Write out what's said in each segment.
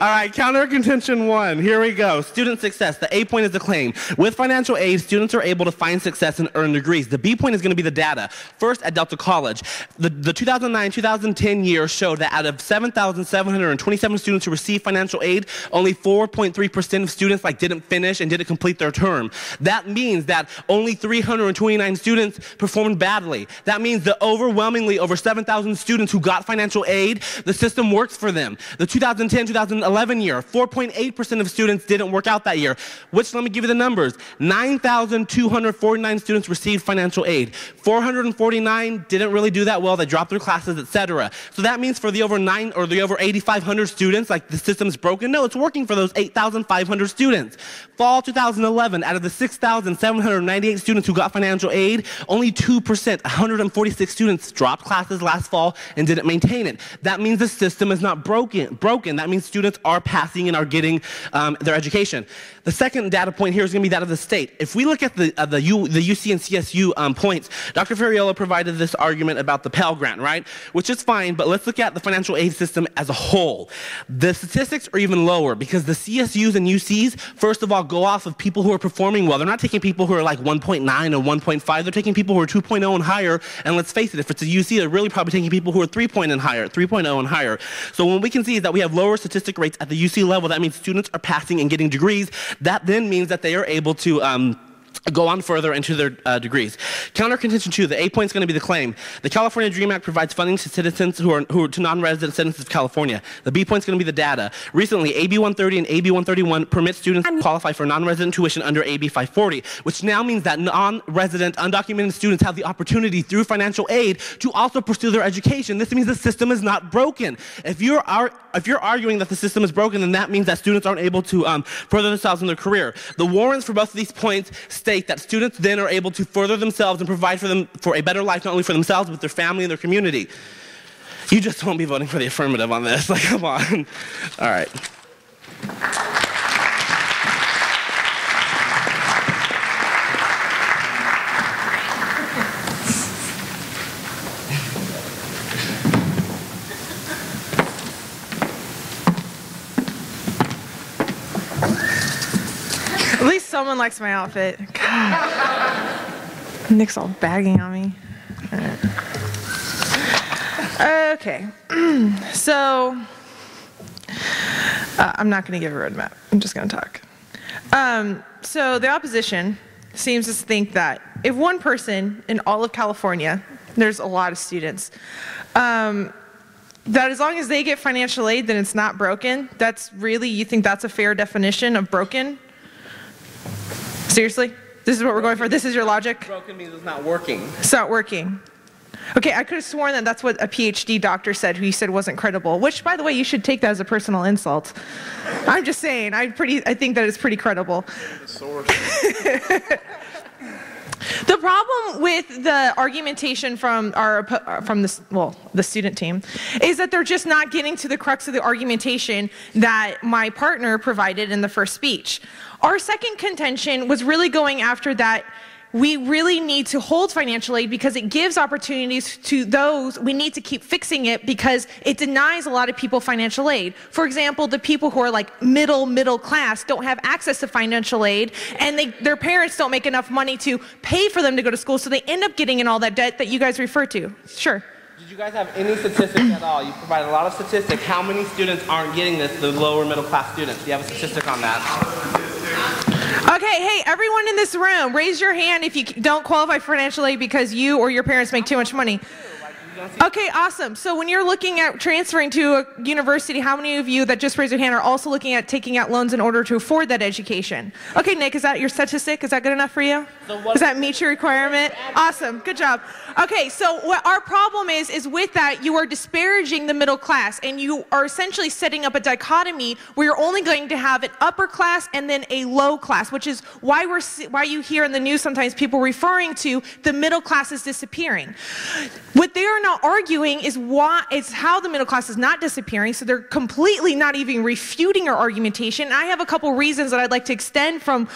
All right, counter contention one. Here we go. Student success. The A point is the claim. With financial aid, students are able to find success and earn degrees. The B point is going to be the data. First, at Delta College, the 2009-2010 year showed that out of 7,727 students who received financial aid, only 4.3% of students didn't finish and didn't complete their term. That means that only 329 students performed badly. That means that overwhelmingly over 7,000 students who got financial aid, the system works for them. The 2010-2011 year, 4.8% of students didn't work out that year, which, let me give you the numbers. 9,249 students received financial aid. 449 didn't really do that well. They dropped their classes, etc. So that means for the over 8,500 students, the system's broken. No, it's working for those 8,500 students. Fall 2011, out of the 6,798 students who got financial aid, only 2%, 146 students dropped classes last fall and didn't maintain it. That means the system is not broken. That means students are passing and are getting their education. The second data point here is going to be that of the state. If we look at the UC and CSU points, Dr. Ferriolo provided this argument about the Pell Grant, right? Which is fine, but let's look at the financial aid system as a whole. The statistics are even lower because the CSUs and UCs, first of all, go off of people who are performing well. They're not taking people who are 1.9 or 1.5. They're taking people who are 2.0 and higher. And let's face it, if it's a UC, they're really probably taking people who are 3.0 and higher. So what we can see is that we have lower statistic rates at the UC level. That means students are passing and getting degrees. That then means that they are able to go on further into their degrees. Counter contention 2, the A point is going to be the claim. The California DREAM Act provides funding to citizens who are to non-resident citizens of California. The B point is going to be the data. Recently, AB 130 and AB 131 permit students to qualify for non-resident tuition under AB 540, which now means that non-resident, undocumented students have the opportunity through financial aid to also pursue their education. This means the system is not broken. If you're arguing that the system is broken, then that means that students aren't able to further themselves in their career. The warrants for both of these points state that students then are able to further themselves and provide for them for a better life, not only for themselves, but their family and their community. You just won't be voting for the affirmative on this. Come on. All right. At least someone likes my outfit. God. Nick's all bagging on me. Okay. So, I'm not going to give a roadmap. I'm just going to talk. So the opposition seems to think that if one person in all of California, there's a lot of students, that as long as they get financial aid, then it's not broken. That's really, you think that's a fair definition of broken? Seriously? This is what we're going for? This is your logic? Broken means it's not working. It's not working. Okay, I could have sworn that that's what a PhD doctor said, who he said wasn't credible, which, by the way, you should take that as a personal insult. I'm just saying, I think that it's pretty credible. The problem with the argumentation from the student team is that they're just not getting to the crux of the argumentation that my partner provided in the first speech. Our second contention was really going after that we really need to hold financial aid because it gives opportunities to those. We need to keep fixing it because it denies a lot of people financial aid. For example, the people who are middle class don't have access to financial aid, and their parents don't make enough money to pay for them to go to school, so they end up getting in all that debt that you guys refer to. Sure. Did you guys have any statistics at all? You provided a lot of statistics. How many students aren't getting this, the lower middle class students? Do you have a statistic on that? Okay, hey, everyone in this room, raise your hand if you don't qualify for financial aid because you or your parents make too much money. Okay, awesome. So when you're looking at transferring to a university, how many of you that just raised your hand are also looking at taking out loans in order to afford that education? Okay, Nick, is that your statistic? Is that good enough for you? Does that meet your requirement? Awesome, good job. Okay, so what our problem is with that, you are disparaging the middle class, and you are essentially setting up a dichotomy where you're only going to have an upper class and then a low class, which is why you hear in the news sometimes people referring to the middle class is disappearing. What they are not arguing is how the middle class is not disappearing, so they're completely not even refuting our argumentation. And I have a couple reasons that I'd like to extend from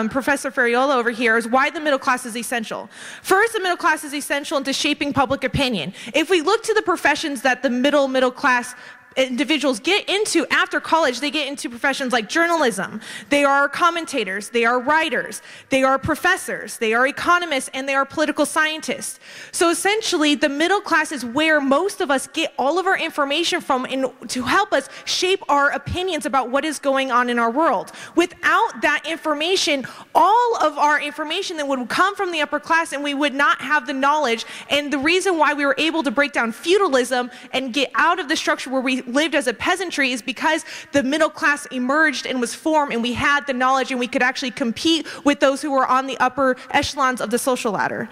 Professor Ferriolo over here is why the middle class is essential. First, the middle class is essential into shaping public opinion. If we look to the professions that the middle class individuals get into after college, they get into professions like journalism. They are commentators, they are writers, they are professors, they are economists, and they are political scientists. So essentially, the middle class is where most of us get all of our information from to help us shape our opinions about what is going on in our world. Without that information, all of our information that would come from the upper class, and we would not have the knowledge. And the reason why we were able to break down feudalism and get out of the structure where we lived as a peasantry is because the middle class emerged and was formed, and we had the knowledge, and we could actually compete with those who were on the upper echelons of the social ladder.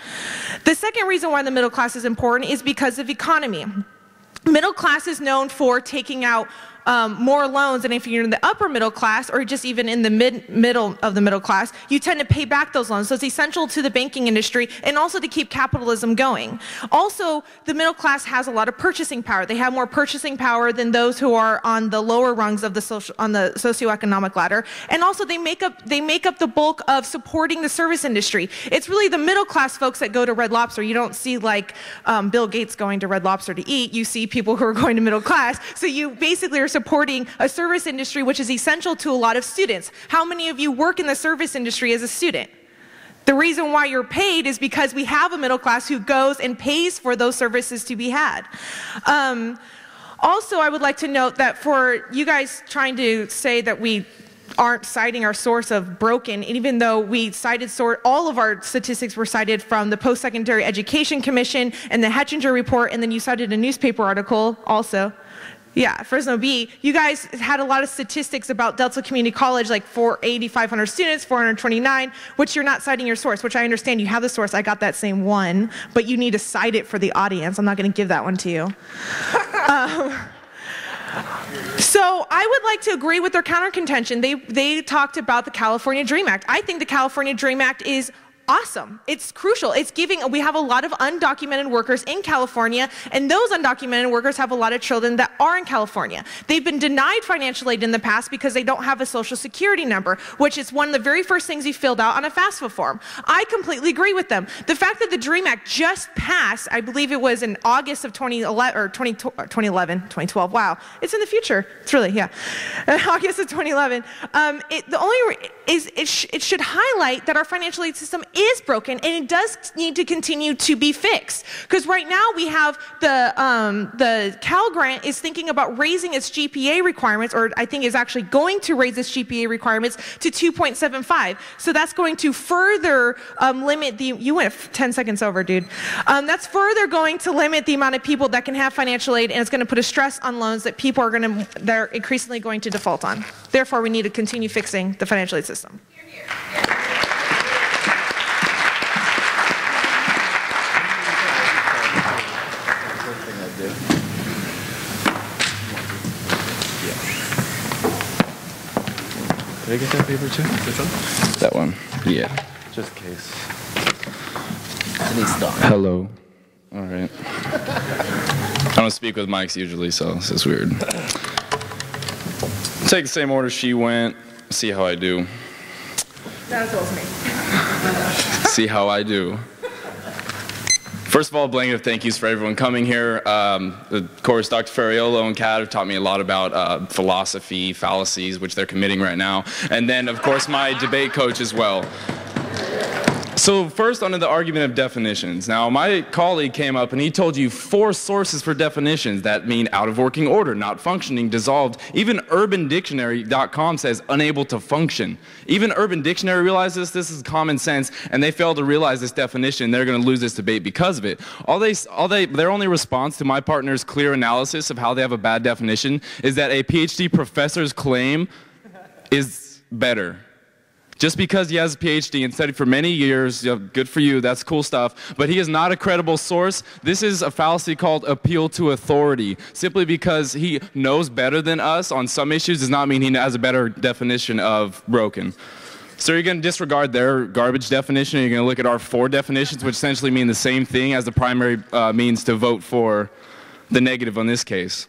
The second reason why the middle class is important is because of economy. Middle class is known for taking out more loans, and if you're in the upper middle class or just even in the middle of the middle class, you tend to pay back those loans. So it's essential to the banking industry and also to keep capitalism going. Also, the middle class has a lot of purchasing power. They have more purchasing power than those who are on the lower rungs of the socioeconomic ladder, and also they make up the bulk of supporting the service industry. It's really the middle class folks that go to Red Lobster. You don't see like Bill Gates going to Red Lobster to eat. You see people who are going to middle class. So you basically are supporting a service industry which is essential to a lot of students. How many of you work in the service industry as a student? The reason why you're paid is because we have a middle class who goes and pays for those services to be had. Also, I would like to note that for you guys trying to say that we aren't citing our source of broken, even though we cited all of our statistics were cited from the Post-Secondary Education Commission and the Hetchinger Report, and then you cited a newspaper article also. Yeah, Fresno B. You guys had a lot of statistics about Delta Community College, like 8,500 students, 429, which you're not citing your source, which I understand you have the source. I got that same one, but you need to cite it for the audience. I'm not going to give that one to you. So I would like to agree with their counter contention. They talked about the California Dream Act. I think the California Dream Act is awesome. It's crucial. It's we have a lot of undocumented workers in California, and those undocumented workers have a lot of children that are in California. They've been denied financial aid in the past because they don't have a social security number, which is one of the very first things you filled out on a FAFSA form. I completely agree with them. The fact that the DREAM Act just passed, I believe it was in August of 2012, wow, it's in the future. It's really, yeah. August of 2011. It should highlight that our financial aid system is broken, and it does need to continue to be fixed. Because right now we have the Cal Grant is thinking about raising its GPA requirements, or I think is actually going to raise its GPA requirements to 2.75. So that's going to further limit the, you went 10 seconds over, dude. That's further going to limit the amount of people that can have financial aid, and it's going to put a stress on loans that people are they're increasingly going to default on. Therefore, we need to continue fixing the financial aid system. Here, here. Yeah. Did I get that paper too? Which one? That one. Yeah. Just in case. Hello. All right. I don't speak with mics usually, so this is weird. Take the same order she went. See how I do. That was me. See how I do. First of all, a blanket of thank yous for everyone coming here. Of course, Dr. Ferriolo and Kat have taught me a lot about philosophy, fallacies, which they're committing right now. And then, of course, my debate coach as well. So first, under the argument of definitions. Now, my colleague came up and he told you 4 sources for definitions that mean out of working order, not functioning, dissolved. Even UrbanDictionary.com says unable to function. Even Urban Dictionary realizes this is common sense, and they fail to realize this definition. They're going to lose this debate because of it. Their only response to my partner's clear analysis of how they have a bad definition is that a PhD professor's claim is better. Just because he has a PhD and studied for many years, good for you, that's cool stuff, but he is not a credible source. This is a fallacy called appeal to authority. Simply because he knows better than us on some issues does not mean he has a better definition of broken. So you're going to disregard their garbage definition, and you're going to look at our 4 definitions, which essentially mean the same thing as the primary means to vote for the negative on this case.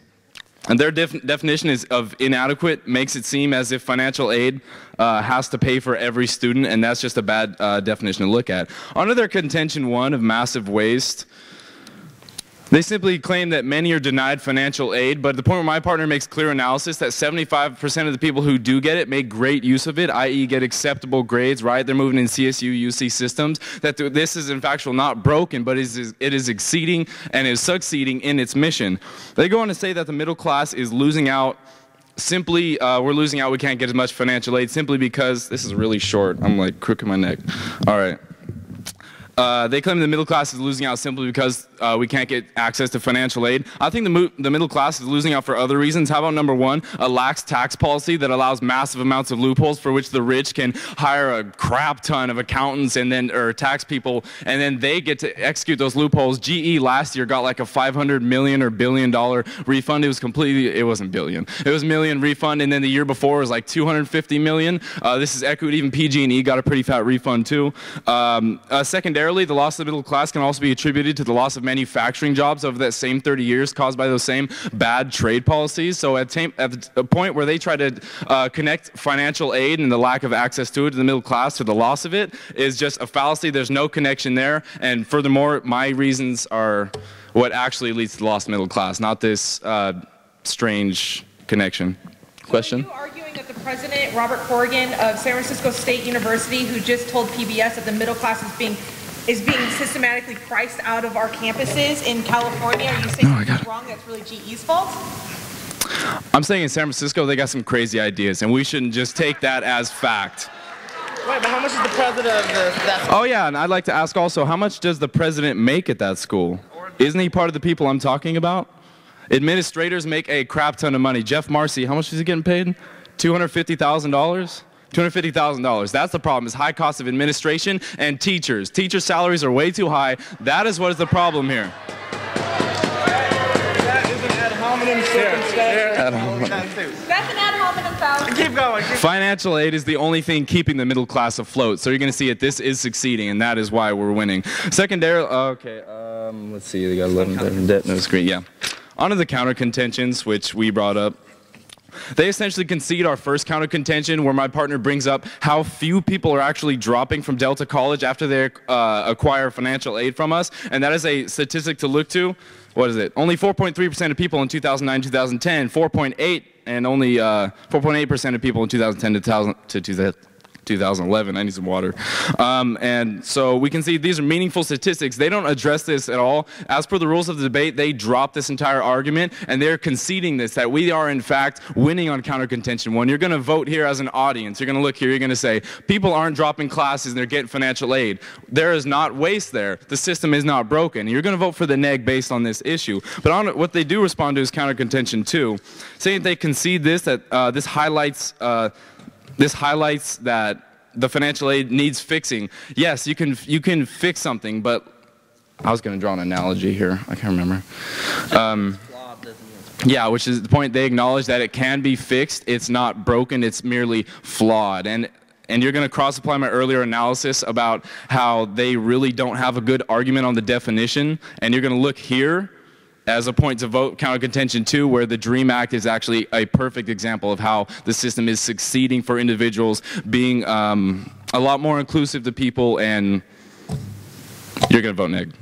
And their definition is of inadequate makes it seem as if financial aid has to pay for every student, and that's just a bad definition to look at. Under their contention 1 of massive waste, They simply claim that many are denied financial aid, but the point where my partner makes clear analysis that 75% of the people who do get it make great use of it, i.e. get acceptable grades, right? They're moving in CSU, UC systems, that this is in fact not broken, but it is exceeding and is succeeding in its mission. They go on to say that the middle class is losing out. Simply, we're losing out, we can't get as much financial aid simply because, this is really short, I'm like crooking my neck. All right. They claim the middle class is losing out simply because we can't get access to financial aid. I think the middle class is losing out for other reasons. How about number one, a lax tax policy that allows massive amounts of loopholes for which the rich can hire a crap ton of accountants and then, or tax people, and then they get to execute those loopholes. GE last year got like a $500 million or $1 billion refund. It was completely, it wasn't billion. It was million refund, and then the year before was like $250 million. This is equity, even PG&E got a pretty fat refund too. Secondarily, the loss of the middle class can also be attributed to the loss of manufacturing jobs over that same 30 years caused by those same bad trade policies. So at a point where they try to connect financial aid and the lack of access to it to the middle class to the loss of it is just a fallacy. There's no connection there. And furthermore, my reasons are what actually leads to the loss of the middle class, not this strange connection. Question? So are you arguing that the president, Robert Corrigan of San Francisco State University, who just told PBS that the middle class is being systematically priced out of our campuses in California? Are you saying that's wrong? That's really GE's fault? I'm saying in San Francisco they got some crazy ideas, and we shouldn't just take that as fact. Wait, but how much is the president of that school? Oh yeah, and I'd like to ask also, how much does the president make at that school? Isn't he part of the people I'm talking about? Administrators make a crap ton of money. Jeff Marcy, how much is he getting paid? $250,000? $250,000. That's the problem, is high cost of administration and teachers. Teachers' salaries are way too high. That is what is the problem here. That is an ad hominem circumstance. That's an ad hominem fallacy. Keep going. Financial aid is the only thing keeping the middle class afloat. So you're going to see it. This is succeeding, and that is why we're winning. Secondarily, let's see. They got 11 debt, no screen. Yeah. On to the counter contentions, which we brought up. They essentially concede our first counter contention, where my partner brings up how few people are actually dropping from Delta College after they acquire financial aid from us, and that is a statistic to look to. What is it? Only 4.3% of people in 2009, 2010, 4.8, and only 4.8% of people in 2010 to 2011. I need some water. And so we can see these are meaningful statistics. They don't address this at all. As per the rules of the debate, they drop this entire argument, and they're conceding this, that we are in fact winning on counter contention one. You're going to vote here as an audience. You're going to look here. You're going to say, people aren't dropping classes and they're getting financial aid. There is not waste there. The system is not broken. You're going to vote for the neg based on this issue. But on what they do respond to is counter contention two, saying they concede this, that this highlights that the financial aid needs fixing. Yes, you can fix something, but I was going to draw an analogy here. I can't remember. Yeah, which is the point. They acknowledge that it can be fixed. It's not broken. It's merely flawed. And you're going to cross-apply my earlier analysis about how they really don't have a good argument on the definition. And you're going to look here as a point to vote counter contention 2, where the DREAM Act is actually a perfect example of how the system is succeeding for individuals, being a lot more inclusive to people, and you're going to vote neg.